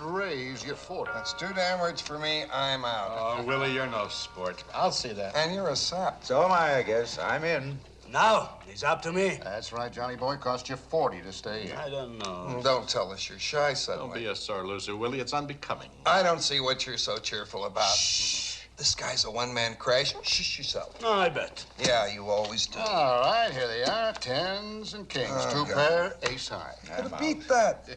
raise your 40. That's too damn rich for me. I'm out. Oh, Willie, you're no sport. I'll see that. And you're a sap. So am I guess. I'm in. Now, it's up to me. That's right, Johnny boy. Cost you 40 to stay here. I don't know. Don't tell us you're shy suddenly. Don't be a sore loser, Willie. It's unbecoming. I don't see what you're so cheerful about. Shh. This guy's a one-man crash. Shush yourself. I bet. Yeah, you always do. All right, here they are. Tens and kings. Two pair, ace high. Could have beat that.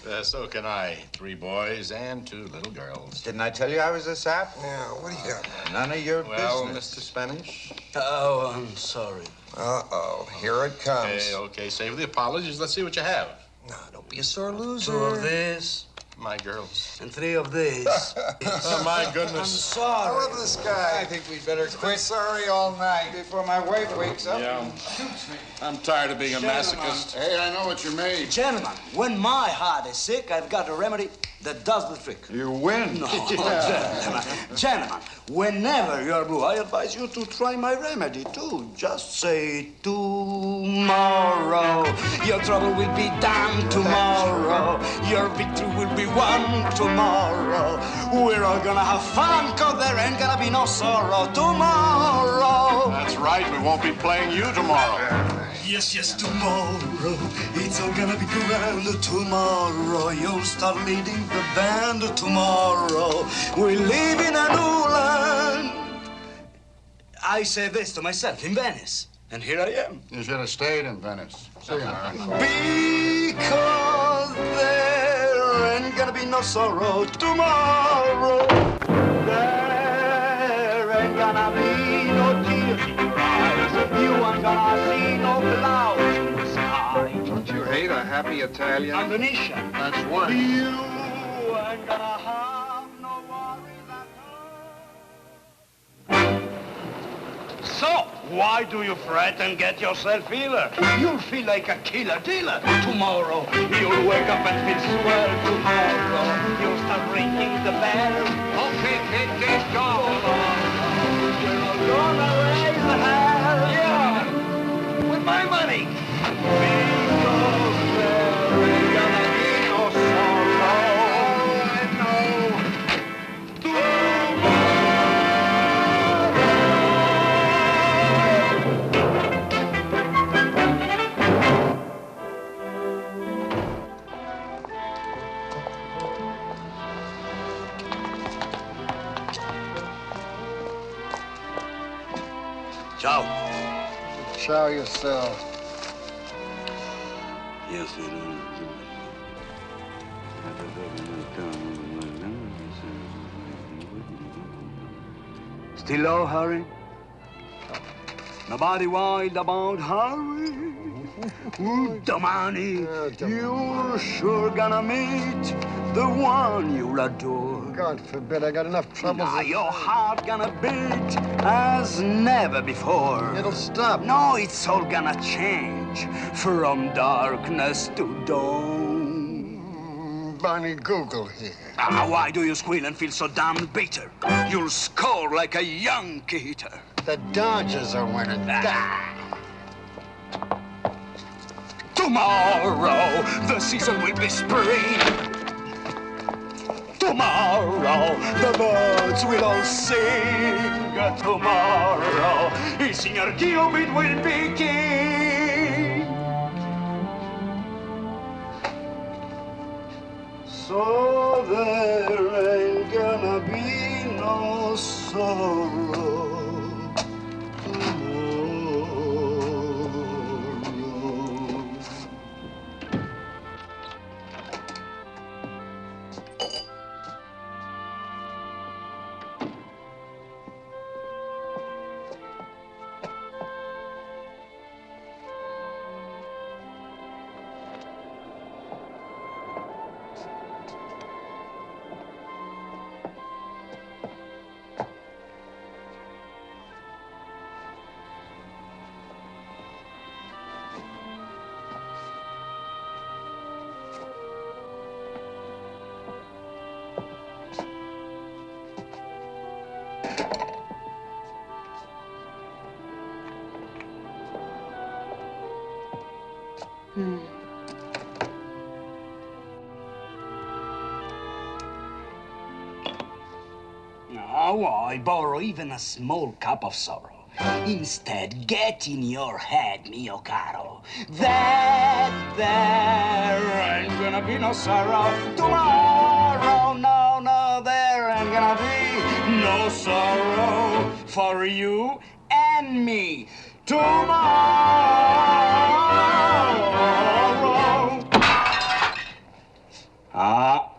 Yeah. So can I. 3 boys and 2 little girls. Didn't I tell you I was a sap? Yeah, what do you got? None of your Well, business. Mr. Spanish. Oh, I'm sorry. Uh-oh, here it comes. Okay, save the apologies. Let's see what you have. No, don't be a sore loser. 2 of this My girls. and 3 of this. Oh, my I'm goodness. sorry. I love this guy. I think we'd better Been quit sorry all night. before my wife wakes up Yeah. and shoots me. I'm tired of being a Gentlemen. masochist. Hey, I know what you made. Gentlemen, when my heart is sick, I've got a remedy that does the trick. You win. No, gentlemen, whenever you're blue, I advise you to try my remedy, too. Just say tomorrow. Your trouble will be done tomorrow. Your victory will be won tomorrow. We're all gonna have fun, 'cause there ain't gonna be no sorrow tomorrow. That's right. We won't be playing you tomorrow. Yes, tomorrow. It's all gonna be grand tomorrow. You'll start leading the band tomorrow. We live in a new land. I say this to myself in Venice, and here I am. You should have stayed in Venice. See you, Mary. Because there ain't gonna be no sorrow tomorrow. There ain't gonna be no tears in your eyes. You ain't gonna see no clouds in the sky. Don't you hate a happy Italian? I'm Venetian. That's one. You ain't gonna have no worries at all. So, why do you fret and get yourself ill? You'll feel like a killer dealer tomorrow. You'll wake up and feel swell tomorrow. You'll start ringing the bell. Okay, kid, get going. We're all gonna raise hell. Yeah, with my money. Because there ain't gonna be no sorrow. No. Ciao. Show yourself. Yes, Still low, Harry? Nobody wild about Harry? Domani, you're sure gonna meet the one you'll adore. God forbid, I got enough troubles. Now your heart gonna beat as never before. It'll stop. No, it's all gonna change from darkness to dawn. Barney Google here. Why do you squeal and feel so damn bitter? You'll score like a Yankee hitter. The Dodgers are winning. Tomorrow, the season will be spring. Tomorrow, the birds will all sing. Tomorrow, Signor Cupid will be king. So there ain't gonna be no sorrow tomorrow. I won't borrow even a small cup of sorrow. Instead, get in your head, mio caro, that there ain't gonna be no sorrow tomorrow. No, no, there ain't gonna be no sorrow for you and me tomorrow. Ah.